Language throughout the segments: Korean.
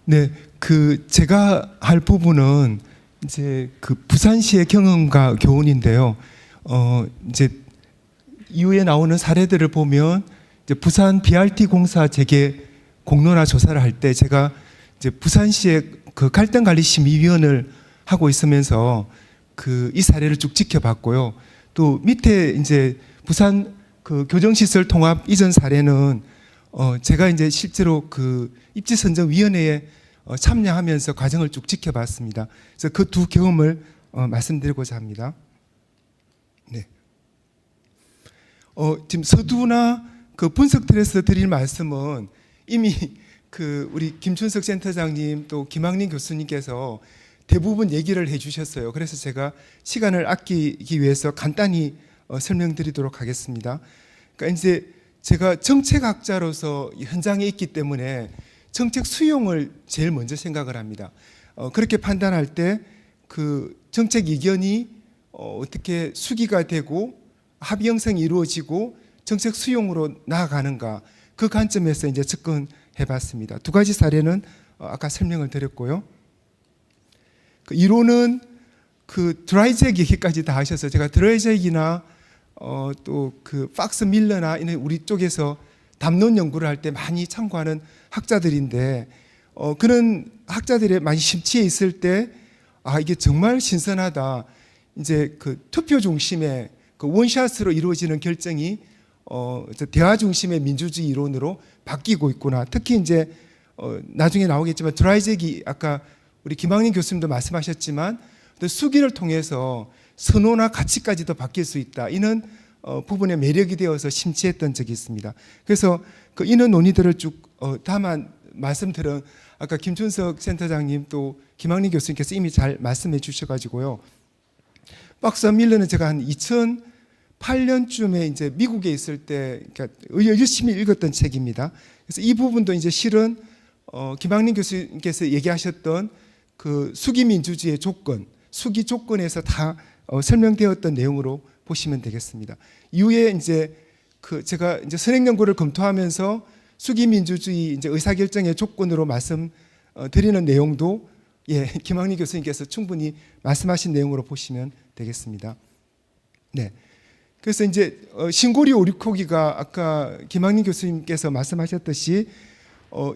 네, 제가 할 부분은 이제 부산시의 경험과 교훈인데요. 이제 이후에 나오는 사례들을 보면 이제 부산 BRT 공사 재개 공론화 조사를 할 때 제가 이제 부산시의 갈등관리심의위원을 하고 있으면서 이 사례를 쭉 지켜봤고요. 또 밑에 이제 부산 교정시설 통합 이전 사례는 제가 이제 실제로 입지선정위원회에 참여하면서 과정을 쭉 지켜봤습니다. 그래서 그 두 경험을 말씀드리고자 합니다. 네. 지금 서두나 분석틀에서 드릴 말씀은 이미 우리 김춘석 센터장님 또 김학린 교수님께서 대부분 얘기를 해주셨어요. 그래서 제가 시간을 아끼기 위해서 간단히 설명드리도록 하겠습니다. 그러니까 이제 제가 정책학자로서 현장에 있기 때문에 정책 수용을 제일 먼저 생각을 합니다. 그렇게 판단할 때 정책 이견이 어떻게 수기가 되고 합의 형성이 이루어지고 정책 수용으로 나아가는가, 그 관점에서 이제 접근해봤습니다. 두 가지 사례는 아까 설명을 드렸고요. 이론은 드라이잭 얘기까지 다 하셔서 제가 드라이잭이나 또 박스 밀러나 이런 우리 쪽에서 담론 연구를 할 때 많이 참고하는 학자들인데 그런 학자들의 많이 심취해 있을 때 이게 정말 신선하다. 이제 투표 중심의 원샷으로 이루어지는 결정이 대화 중심의 민주주의 이론으로 바뀌고 있구나. 특히 이제 나중에 나오겠지만 드라이잭이 아까 우리 김학린 교수님도 말씀하셨지만 또 수기를 통해서 선호나 가치까지도 바뀔 수 있다. 이는 부분의 매력이 되어서 심취했던 적이 있습니다. 그래서 이런 논의들을 쭉 다만 말씀드린 아까 김춘석 센터장님 또 김학린 교수님께서 이미 잘 말씀해 주셔가지고요. 박스 밀러는 제가 한 2008년쯤에 이제 미국에 있을 때 그러니까 열심히 읽었던 책입니다. 그래서 이 부분도 이제 실은 김학린 교수님께서 얘기하셨던 수기 민주주의의 조건, 수기 조건에서 다 설명되었던 내용으로 보시면 되겠습니다. 이후에 이제 제가 이제 선행 연구를 검토하면서 수기 민주주의 이제 의사결정의 조건으로 말씀드리는 내용도 김학린 교수님께서 충분히 말씀하신 내용으로 보시면 되겠습니다. 네. 그래서 이제 신고리 오리코기가 아까 김학린 교수님께서 말씀하셨듯이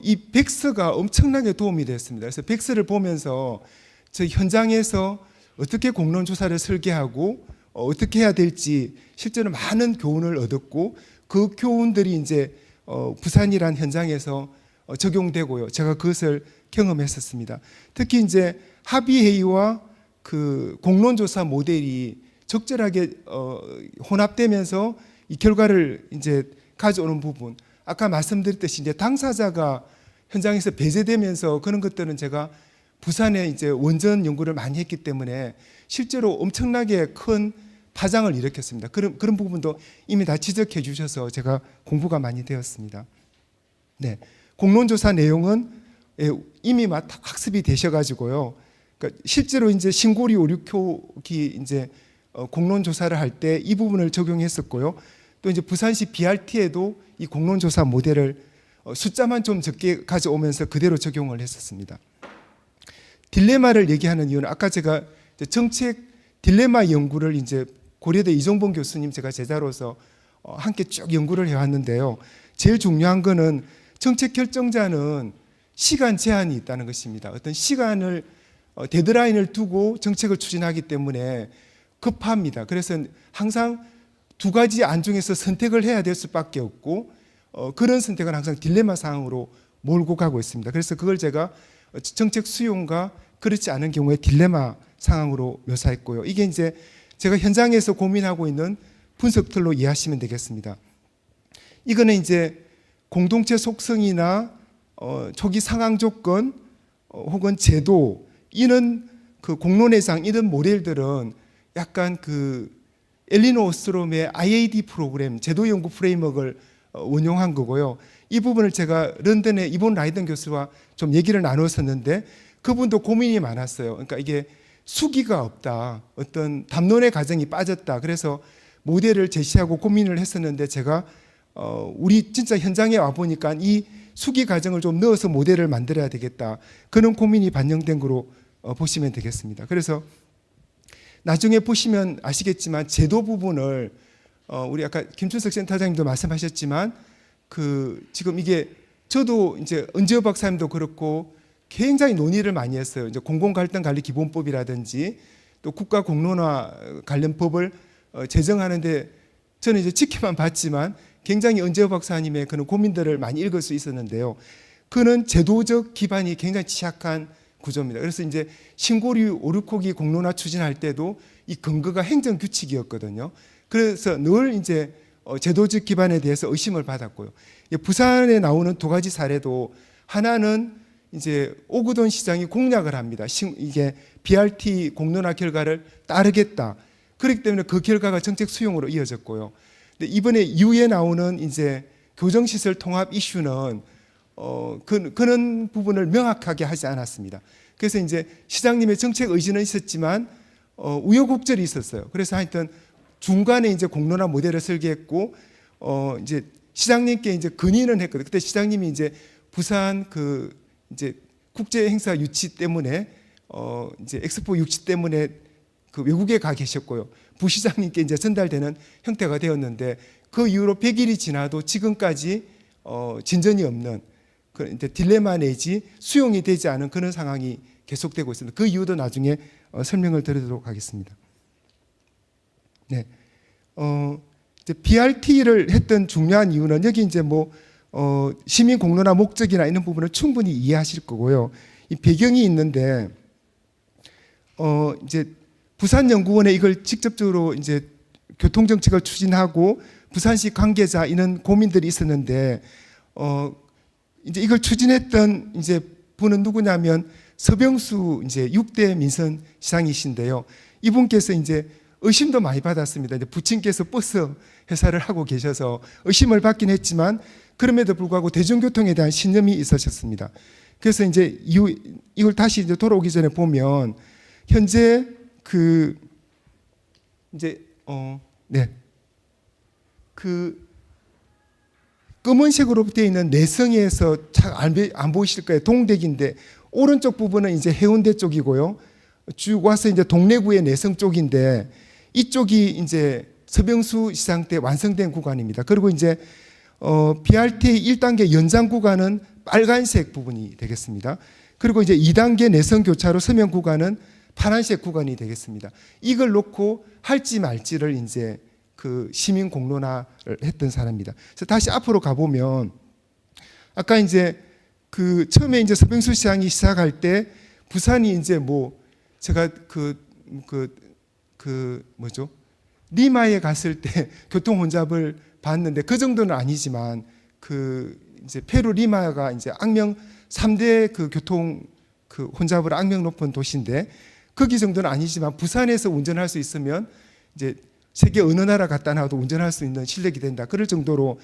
이 백서가 엄청나게 도움이 됐습니다. 그래서 백서를 보면서 저 현장에서 어떻게 공론 조사를 설계하고 어떻게 해야 될지 실제로 많은 교훈을 얻었고 그 교훈들이 이제 부산이란 현장에서 적용되고요. 제가 그것을 경험했었습니다. 특히 이제 합의회의와 공론조사 모델이 적절하게 혼합되면서 이 결과를 이제 가져오는 부분. 아까 말씀드렸듯이 이제 당사자가 현장에서 배제되면서 그런 것들은 제가 부산에 이제 원전 연구를 많이 했기 때문에 실제로 엄청나게 큰 파장을 일으켰습니다. 그런 부분도 이미 다 지적해 주셔서 제가 공부가 많이 되었습니다. 네. 공론조사 내용은 이미 학습이 되셔가지고요. 그러니까 실제로 이제 신고리 오류표기 이제 공론조사를 할 때 이 부분을 적용했었고요. 또 이제 부산시 BRT에도 이 공론조사 모델을 숫자만 좀 적게 가져오면서 그대로 적용을 했었습니다. 딜레마를 얘기하는 이유는 아까 제가 정책 딜레마 연구를 이제 고려대 이종범 교수님 제가 제자로서 함께 쭉 연구를 해왔는데요. 제일 중요한 거는 정책 결정자는 시간 제한이 있다는 것입니다. 어떤 시간을 데드라인을 두고 정책을 추진하기 때문에 급합니다. 그래서 항상 두 가지 안 중에서 선택을 해야 될 수밖에 없고 그런 선택은 항상 딜레마 상황으로 몰고 가고 있습니다. 그래서 그걸 제가 정책 수용과 그렇지 않은 경우에 딜레마 상황으로 묘사했고요. 이게 이제 제가 현장에서 고민하고 있는 분석틀로 이해하시면 되겠습니다. 이거는 이제 공동체 속성이나 초기 상황 조건 혹은 제도 이런 공론회상 이런 모델들은 약간 엘리노 오스트롬의 IAD 프로그램 제도 연구 프레임워크를 원용한 거고요. 이 부분을 제가 런던의 이본 라이던 교수와 좀 얘기를 나눴었는데 그분도 고민이 많았어요. 그러니까 이게 수기가 없다. 어떤 담론의 과정이 빠졌다. 그래서 모델을 제시하고 고민을 했었는데 제가 우리 진짜 현장에 와 보니까 이 수기 과정을 좀 넣어서 모델을 만들어야 되겠다. 그런 고민이 반영된 거로 보시면 되겠습니다. 그래서 나중에 보시면 아시겠지만 제도 부분을 우리 아까 김춘석 센터장님도 말씀하셨지만 지금 이게 저도 이제 은지호 박사님도 그렇고 굉장히 논의를 많이 했어요. 이제 공공갈등관리 기본법이라든지 또 국가공론화 관련 법을 제정하는데 저는 이제 지켜만 봤지만 굉장히 은지호 박사님의 그런 고민들을 많이 읽을 수 있었는데요. 그는 제도적 기반이 굉장히 취약한 구조입니다. 그래서 이제 신고리 오류코기 공론화 추진할 때도 이 근거가 행정규칙이었거든요. 그래서 늘 이제 제도적 기반에 대해서 의심을 받았고요. 부산에 나오는 두 가지 사례도 하나는 이제 오구돈 시장이 공약을 합니다. 이게 BRT 공론화 결과를 따르겠다. 그렇기 때문에 그 결과가 정책 수용으로 이어졌고요. 근데 이번에 이후에 나오는 이제 교정시설 통합 이슈는 그런 부분을 명확하게 하지 않았습니다. 그래서 이제 시장님의 정책 의지는 있었지만 우여곡절이 있었어요. 그래서 하여튼 중간에 이제 공론화 모델을 설계했고 이제 시장님께 이제 건의는 했거든요. 그때 시장님이 이제 부산 이제 국제 행사 유치 때문에 이제 엑스포 유치 때문에 외국에 가 계셨고요. 부시장님께 이제 전달되는 형태가 되었는데 그 이후로 100일이 지나도 지금까지 진전이 없는 이제 딜레마 내지 수용이 되지 않은 그런 상황이 계속되고 있습니다. 그 이유도 나중에 설명을 드리도록 하겠습니다. 네, 이제 BRT를 했던 중요한 이유는 여기 이제 시민 공론화 목적이나 이런 부분을 충분히 이해하실 거고요. 이 배경이 있는데 이제 부산연구원에 이걸 직접적으로 이제 교통정책을 추진하고 부산시 관계자 이런 고민들이 있었는데 이제 이걸 추진했던 이제 분은 누구냐면 서병수 이제 6대 민선 시장이신데요. 이분께서 이제 의심도 많이 받았습니다. 이제 부친께서 버스 회사를 하고 계셔서 의심을 받긴 했지만 그럼에도 불구하고 대중교통에 대한 신념이 있으셨습니다. 그래서 이제 이걸 다시 이제 돌아오기 전에 보면 현재 검은색으로 되어 있는 내성에서 잘 안 보이실 거예요. 동대기인데 오른쪽 부분은 이제 해운대 쪽이고요. 쭉 와서 이제 동래구의 내성 쪽인데 이쪽이 이제 서병수 시장 때 완성된 구간입니다. 그리고 이제 BRT 1단계 연장 구간은 빨간색 부분이 되겠습니다. 그리고 이제 2단계 내성 교차로 서면 구간은 파란색 구간이 되겠습니다. 이걸 놓고 할지 말지를 이제 시민 공론화를 했던 사람입니다. 그래서 다시 앞으로 가보면 아까 이제 처음에 이제 서병수 시장이 시작할 때 부산이 이제 제가 리마에 갔을 때 교통 혼잡을 봤는데 그 정도는 아니지만 이제 페루 리마가 이제 악명 3대 교통 혼잡으로 악명 높은 도시인데 거기 정도는 아니지만 부산에서 운전할 수 있으면 이제 세계 어느 나라 갔다 나와도 운전할 수 있는 실력이 된다. 그럴 정도로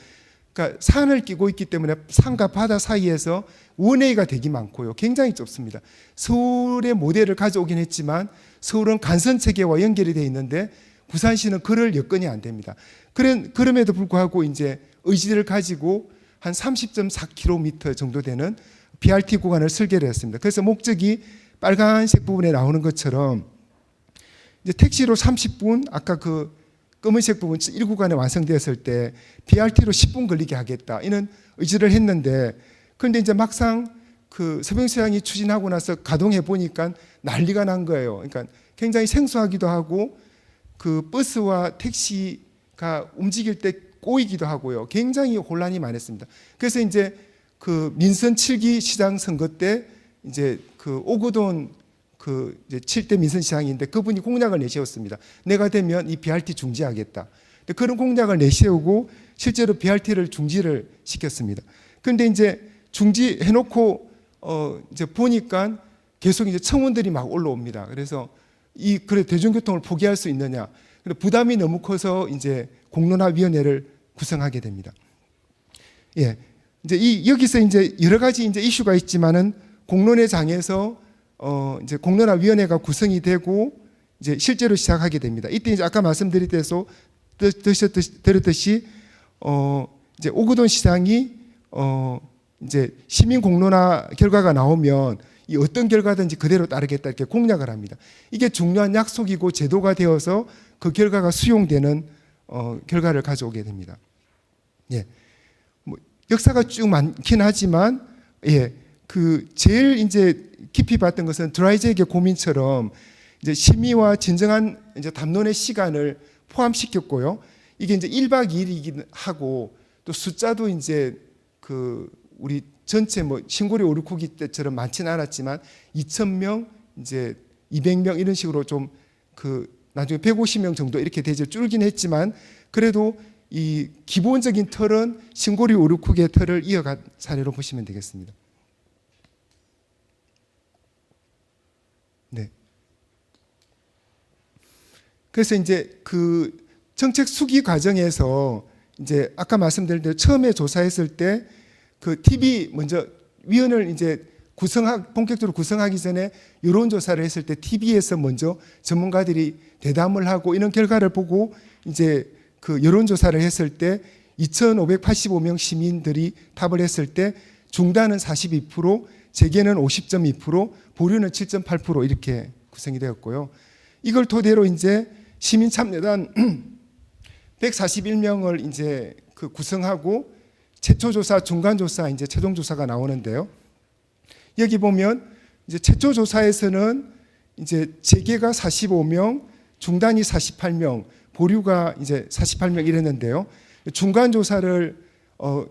그러니까 산을 끼고 있기 때문에 산과 바다 사이에서 원웨이가 되게 많고요. 굉장히 좁습니다. 서울의 모델을 가져오긴 했지만 서울은 간선 체계와 연결이 되어 있는데 부산시는 그럴 여건이 안 됩니다. 그럼에도 불구하고 이제 의지를 가지고 한 30.4km 정도 되는 BRT 구간을 설계를 했습니다. 그래서 목적이 빨간색 부분에 나오는 것처럼 이제 택시로 30분 아까 검은색 부분 1구간에 완성되었을 때 BRT로 10분 걸리게 하겠다 이런 의지를 했는데 그런데 이제 막상 서병수 시장이 추진하고 나서 가동해 보니까 난리가 난 거예요. 그러니까 굉장히 생소하기도 하고 버스와 택시가 움직일 때 꼬이기도 하고요. 굉장히 혼란이 많았습니다. 그래서 이제 민선 7기 시장 선거 때 이제 오구돈 이제 7대 민선 시장인데 그분이 공약을 내세웠습니다. 내가 되면 이 BRT 중지하겠다. 그런 공약을 내세우고 실제로 BRT를 중지를 시켰습니다. 그런데 이제 중지해놓고 이제 보니까 계속 이제 청원들이 막 올라옵니다. 그래서 그래 대중교통을 포기할 수 있느냐? 부담이 너무 커서 이제 공론화위원회를 구성하게 됩니다. 예, 이제 여기서 이제 여러 가지 이제 이슈가 있지만은 공론회 장에서 이제 공론화위원회가 구성이 되고 이제 실제로 시작하게 됩니다. 이때 이제 아까 말씀드렸듯이 이제 오구돈 시장이 이제 시민 공론화 결과가 나오면 이 어떤 결과든지 그대로 따르겠다 이렇게 공약을 합니다. 이게 중요한 약속이고 제도가 되어서 그 결과가 수용되는 결과를 가져오게 됩니다. 예. 뭐 역사가 쭉 많긴 하지만 예. 그 제일 이제 깊이 봤던 것은 드라이제의 고민처럼 이제 심의와 진정한 이제 담론의 시간을 포함시켰고요. 이게 이제 1박 2일이긴 하고 또 숫자도 이제 그 우리 전체 뭐 신고리 오르쿠기 때처럼 많지는 않았지만 2,000명 이제 200명 이런 식으로 좀 그 나중에 150명 정도 이렇게 되죠. 줄긴 했지만 그래도 이 기본적인 틀은 신고리 오르쿠기의 틀을 이어간 사례로 보시면 되겠습니다. 네. 그래서 이제 그 정책 수기 과정에서 이제 아까 말씀드린 대로 처음에 조사했을 때 그 TV 먼저 위원을 이제 본격적으로 구성하기 전에 여론조사를 했을 때 TV에서 먼저 전문가들이 대담을 하고 이런 결과를 보고 이제 그 여론조사를 했을 때 2,585명 시민들이 답을 했을 때 중단은 42%, 재개는 50.2%, 보류는 7.8% 이렇게 구성이 되었고요. 이걸 토대로 이제 시민참여단 141명을 이제 그 구성하고 최초 조사, 중간 조사, 이제 최종 조사가 나오는데요. 여기 보면 이제 최초 조사에서는 이제 재개가 45명, 중단이 48명, 보류가 이제 48명 이랬는데요. 중간 조사를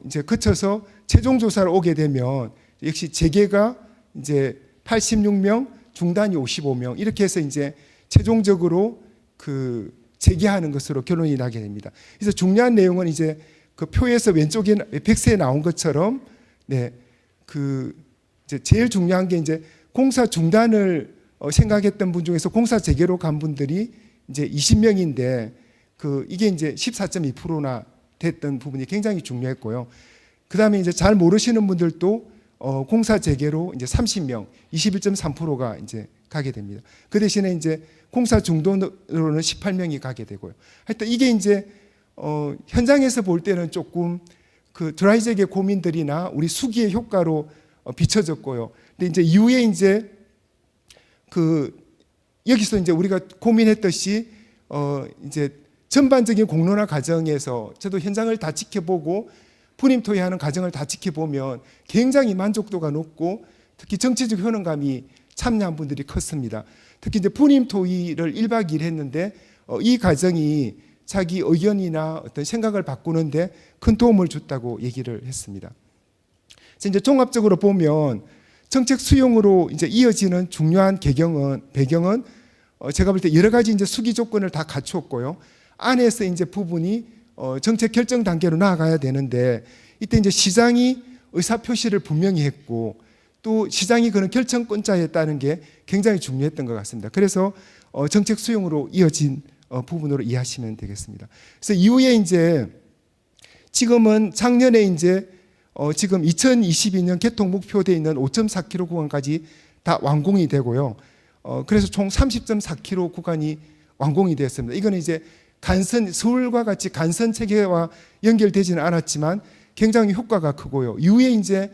이제 거쳐서 최종 조사를 오게 되면 역시 재개가 이제 86명, 중단이 55명 이렇게 해서 이제 최종적으로 그 재개하는 것으로 결론이 나게 됩니다. 그래서 중요한 내용은 이제 그 표에서 왼쪽에 백세에 나온 것처럼 네, 그 이제 제일 중요한 게 이제 공사 중단을 생각했던 분 중에서 공사 재개로 간 분들이 이제 20명인데 그 이게 이제 14.2%나 됐던 부분이 굉장히 중요했고요. 그다음에 이제 잘 모르시는 분들도 공사 재개로 이제 30명, 21.3%가 이제 가게 됩니다. 그 대신에 이제 공사 중단으로는 18명이 가게 되고요. 하여튼 이게 이제 현장에서 볼 때는 조금 그 드라이잭의 고민들이나 우리 수기의 효과로 비춰졌고요. 근데 이제 이후에 이제 그 여기서 이제 우리가 고민했듯이 이제 전반적인 공론화 과정에서 저도 현장을 다 지켜보고 분임 토의하는 과정을 다 지켜보면 굉장히 만족도가 높고 특히 정치적 효능감이 참여한 분들이 컸습니다. 특히 이제 분임 토의를 1박 2일 했는데 이 과정이 자기 의견이나 어떤 생각을 바꾸는데 큰 도움을 줬다고 얘기를 했습니다. 그래서 이제 종합적으로 보면 정책 수용으로 이제 이어지는 중요한 배경은 제가 볼 때 여러 가지 이제 수기 조건을 다 갖추었고요. 안에서 이제 부분이 정책 결정 단계로 나아가야 되는데 이때 이제 시장이 의사 표시를 분명히 했고 또 시장이 그런 결정권자였다는 게 굉장히 중요했던 것 같습니다. 그래서 정책 수용으로 이어진 부분으로 이해하시면 되겠습니다. 그래서 이후에 이제 지금은 작년에 이제 지금 2022년 개통 목표되어 있는 5.4km 구간까지 다 완공이 되고요. 그래서 총 30.4km 구간이 완공이 되었습니다. 이거는 이제 서울과 같이 간선 체계와 연결되지는 않았지만 굉장히 효과가 크고요. 이후에 이제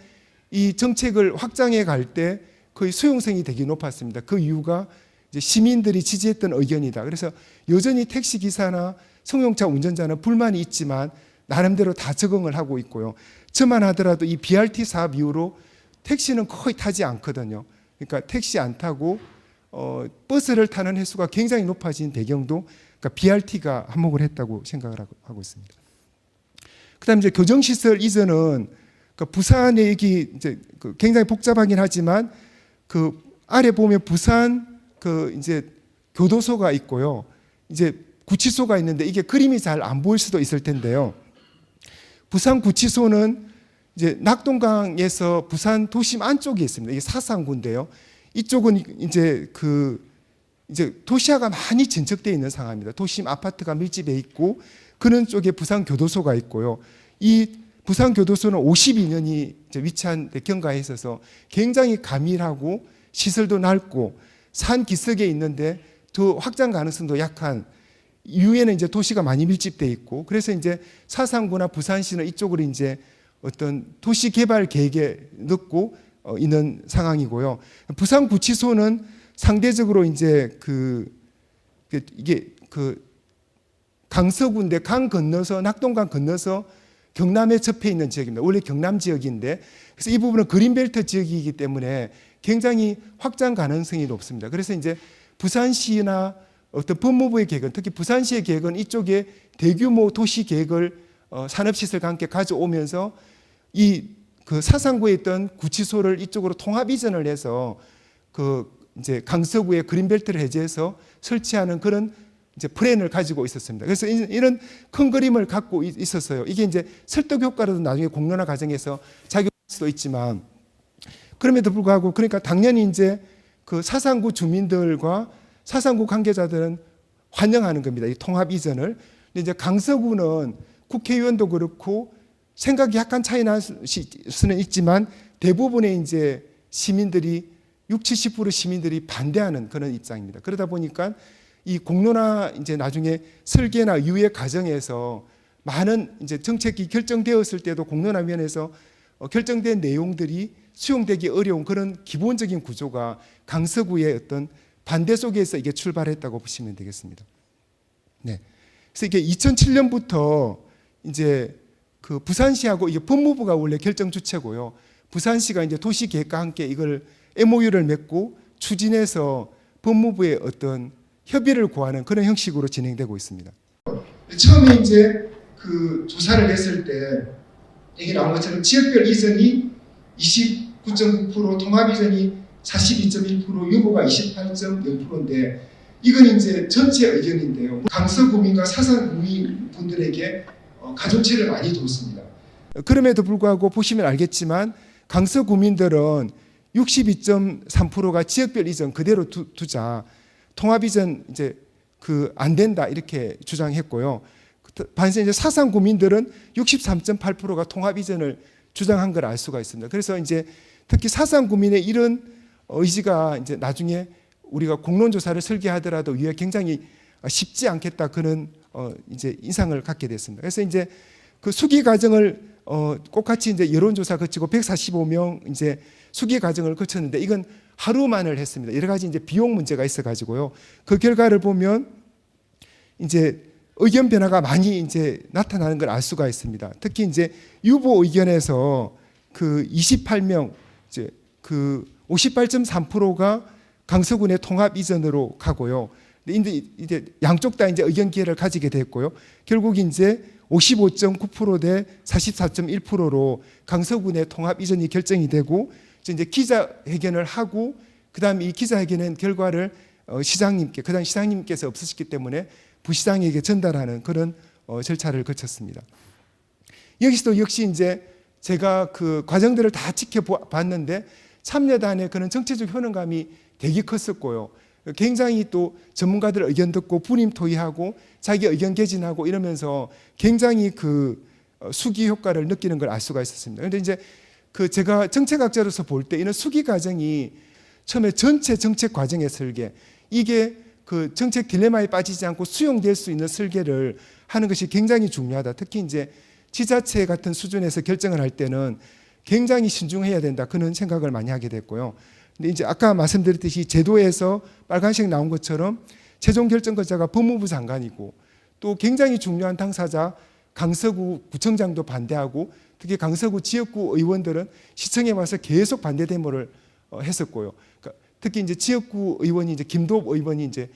이 정책을 확장해 갈 때 거의 수용성이 되게 높았습니다. 그 이유가 이제 시민들이 지지했던 의견이다. 그래서 여전히 택시 기사나 승용차 운전자는 불만이 있지만 나름대로 다 적응을 하고 있고요. 저만 하더라도 이 BRT 사업 이후로 택시는 거의 타지 않거든요. 그러니까 택시 안 타고 버스를 타는 횟수가 굉장히 높아진 배경도 그러니까 BRT가 한몫을 했다고 생각을 하고 있습니다. 그다음에 이제 교정시설 이전은 그 부산에 여기 이제 굉장히 복잡하긴 하지만 그 아래 보면 부산 그 이제 교도소가 있고요. 이제 구치소가 있는데 이게 그림이 잘 안 보일 수도 있을 텐데요. 부산 구치소는 이제 낙동강에서 부산 도심 안쪽에 있습니다. 이게 사상구인데요. 이쪽은 이제 이제 도시화가 많이 진척되어 있는 상황입니다. 도심 아파트가 밀집해 있고 그런 쪽에 부산 교도소가 있고요. 이 부산 교도소는 52년이 위치한 경가에 있어서 굉장히 가밀하고 시설도 넓고 산 기슭에 있는데 더 확장 가능성도 약한 이후에는 이제 도시가 많이 밀집돼 있고 그래서 이제 사상구나 부산시는 이쪽으로 이제 어떤 도시 개발 계획에 넣고 있는 상황이고요. 부산구치소는 상대적으로 이제 이게 강서구인데 강 건너서 낙동강 건너서 경남에 접해 있는 지역입니다. 원래 경남 지역인데 그래서 이 부분은 그린벨트 지역이기 때문에 굉장히 확장 가능성이 높습니다. 그래서 이제 부산시나 어떤 법무부의 계획은 특히 부산시의 계획은 이쪽에 대규모 도시 계획을 산업시설과 함께 가져오면서 그 사상구에 있던 구치소를 이쪽으로 통합 이전을 해서 이제 강서구의 그린벨트를 해제해서 설치하는 그런 이제 플랜을 가지고 있었습니다. 그래서 이런 큰 그림을 갖고 있었어요. 이게 이제 설득 효과로도 나중에 공론화 과정에서 작용할 수도 있지만 그럼에도 불구하고 그러니까 당연히 이제 그 사상구 주민들과 사상구 관계자들은 환영하는 겁니다. 이 통합 이전을. 근데 이제 강서구는 국회의원도 그렇고 생각이 약간 차이 날 수는 있지만 대부분의 이제 시민들이 60~70% 시민들이 반대하는 그런 입장입니다. 그러다 보니까 이 공론화 이제 나중에 설계나 이후의 과정에서 많은 이제 정책이 결정되었을 때도 공론화위원회에서 결정된 내용들이 수용되기 어려운 그런 기본적인 구조가 강서구의 어떤 반대 속에서 이게 출발했다고 보시면 되겠습니다. 네. 그래서 이게 2007년부터 이제 그 부산시하고 이게 법무부가 원래 결정 주체고요. 부산시가 이제 도시계획과 함께 이걸 MOU를 맺고 추진해서 법무부의 어떤 협의를 구하는 그런 형식으로 진행되고 있습니다. 처음에 이제 그 조사를 했을 때 여기 나온 것처럼 지역별 이전이 29.9%, 통합 이전이 42.1%, 유보가 28.0%인데 이건 이제 전체 의견인데요. 강서구민과 사상구민 분들에게 가중치를 많이 뒀습니다. 그럼에도 불구하고 보시면 알겠지만 강서구민들은 62.3%가 지역별 이전 그대로 두자. 통합 이전 이제 안 된다 이렇게 주장했고요. 반면에 이제 사상구민들은 63.8%가 통합 이전을 주장한 걸 알 수가 있습니다. 그래서 이제 특히 사상구민의 이런 의지가 이제 나중에 우리가 공론조사를 설계하더라도 위에 굉장히 쉽지 않겠다 그런 이제 인상을 갖게 됐습니다. 그래서 이제 그 수기 과정을 똑같이 이제 여론조사 거치고 145명 이제 수기 과정을 거쳤는데 이건 하루만을 했습니다. 여러 가지 이제 비용 문제가 있어가지고요. 그 결과를 보면 이제 의견 변화가 많이 이제 나타나는 걸 알 수가 있습니다. 특히 이제 유보 의견에서 그 28명 이제 그 58.3%가 강서군의 통합 이전으로 가고요. 근데 이제 양쪽 다 이제 의견 기회를 가지게 됐고요. 결국 이제 55.9% 대 44.1%로 강서군의 통합 이전이 결정이 되고 이제 기자회견을 하고 그다음에 이 기자회견의 결과를 시장님께 그 당시 시장님께서 없으셨기 때문에 부시장에게 전달하는 그런 절차를 거쳤습니다. 여기서도 역시 이제 제가 그 과정들을 다 지켜봤는데 참여단의 그런 정치적 효능감이 되게 컸었고요. 굉장히 또 전문가들 의견 듣고 분임 토의하고 자기 의견 개진하고 이러면서 굉장히 그 수기 효과를 느끼는 걸 알 수가 있었습니다. 그런데 이제 그 제가 정책학자로서 볼 때 이런 수기 과정이 처음에 전체 정책 과정의 설계 이게 그 정책 딜레마에 빠지지 않고 수용될 수 있는 설계를 하는 것이 굉장히 중요하다. 특히 이제 지자체 같은 수준에서 결정을 할 때는 굉장히 신중해야 된다. 그런 생각을 많이 하게 됐고요. 근데 이제 아까 말씀드렸듯이 제도에서 빨간색 나온 것처럼 최종 결정권자가 법무부 장관이고 또 굉장히 중요한 당사자 강서구 구청장도 반대하고 특히 강서구 지역구 의원들은 시청에 와서 계속 반대 데모를 했었고요. 그러니까 특히 이제 지역구 의원이 이제 김도읍 의원이 이제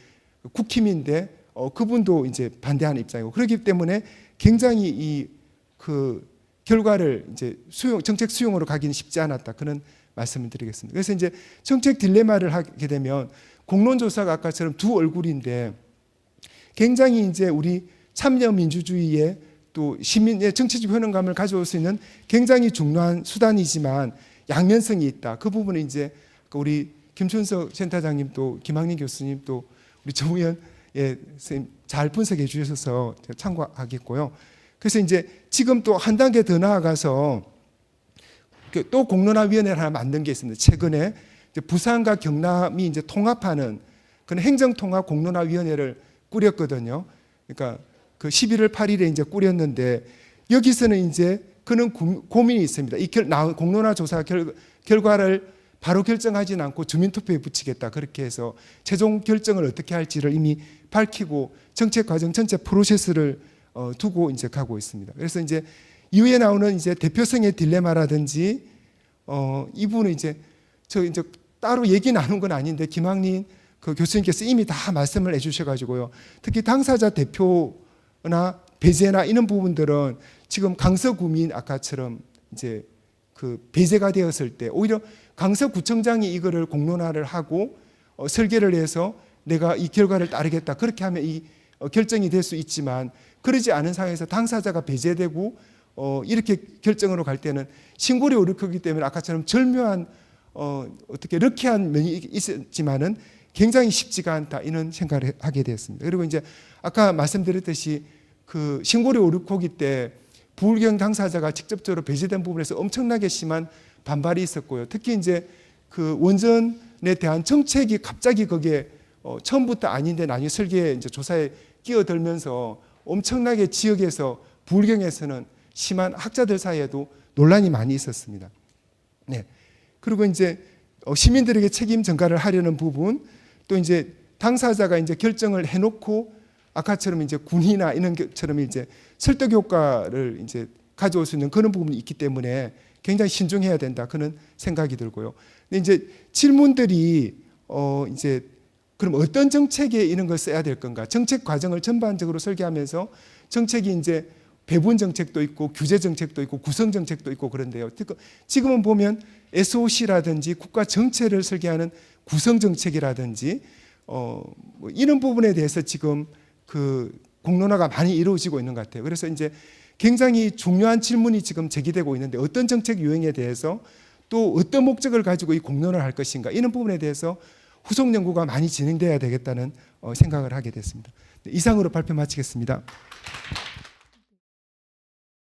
국힘인데 그분도 이제 반대하는 입장이고 그렇기 때문에 굉장히 이 그 결과를 이제 정책 수용으로 가기는 쉽지 않았다 그런 말씀을 드리겠습니다. 그래서 이제 정책 딜레마를 하게 되면 공론조사가 아까처럼 두 얼굴인데 굉장히 이제 우리 참여 민주주의에 또 시민의 정치적 효능감을 가져올 수 있는 굉장히 중요한 수단이지만 양면성이 있다. 그 부분은 이제 우리 김춘석 센터장님 또 김학린 교수님 또 우리 정우현 선생님 잘 분석해 주셔서 참고하겠고요. 그래서 이제 지금 또 한 단계 더 나아가서 또 공론화위원회를 하나 만든 게 있습니다. 최근에 이제 부산과 경남이 이제 통합하는 그런 행정통합 공론화위원회를 꾸렸거든요. 그러니까 그 11월 8일에 이제 꾸렸는데 여기서는 이제 그는 고민이 있습니다. 이 공론화 조사 결과를 바로 결정하지는 않고 주민투표에 붙이겠다. 그렇게 해서 최종 결정을 어떻게 할지를 이미 밝히고 정책 과정 전체 프로세스를 두고 이제 가고 있습니다. 그래서 이제 이후에 나오는 이제 대표성의 딜레마라든지 이 부분은 이제 저 이제 따로 얘기 나눈 건 아닌데 김학린 그 교수님께서 이미 다 말씀을 해주셔가지고요. 특히 당사자 대표나 배제나 이런 부분들은 지금 강서구민 아까처럼 이제 그 배제가 되었을 때 오히려 강서구청장이 이거를 공론화를 하고 설계를 해서 내가 이 결과를 따르겠다 그렇게 하면 이 결정이 될 수 있지만 그러지 않은 상황에서 당사자가 배제되고 이렇게 결정으로 갈 때는 신고리 오르크기 때문에 아까처럼 절묘한 어떻게 럭키한 면이 있었지만은 굉장히 쉽지가 않다 이런 생각을 하게 되었습니다. 그리고 이제 아까 말씀드렸듯이 그 신고리 오르코기 때 부울경 당사자가 직접적으로 배제된 부분에서 엄청나게 심한 반발이 있었고요. 특히 이제 그 원전에 대한 정책이 갑자기 거기에 처음부터 아닌데 나중에 설계에 이제 조사에 끼어들면서 엄청나게 지역에서 부울경에서는 심한 학자들 사이에도 논란이 많이 있었습니다. 네. 그리고 이제 시민들에게 책임 전가를 하려는 부분, 또 이제 당사자가 이제 결정을 해놓고 아까처럼 이제 군이나 이런 것처럼 이제 설득 효과를 이제 가져올 수 있는 그런 부분이 있기 때문에 굉장히 신중해야 된다 그런 생각이 들고요. 근데 이제 질문들이 이제 그럼 어떤 정책에 이런 걸 써야 될 건가? 정책 과정을 전반적으로 설계하면서 정책이 이제 배분 정책도 있고 규제 정책도 있고 구성 정책도 있고 그런데요. 지금은 보면 SOC라든지 국가 정책을 설계하는 구성 정책이라든지 뭐 이런 부분에 대해서 지금 그 공론화가 많이 이루어지고 있는 것 같아요. 그래서 이제 굉장히 중요한 질문이 지금 제기되고 있는데 어떤 정책 유형에 대해서 또 어떤 목적을 가지고 이 공론화를 할 것인가 이런 부분에 대해서 후속 연구가 많이 진행돼야 되겠다는 생각을 하게 됐습니다. 이상으로 발표 마치겠습니다.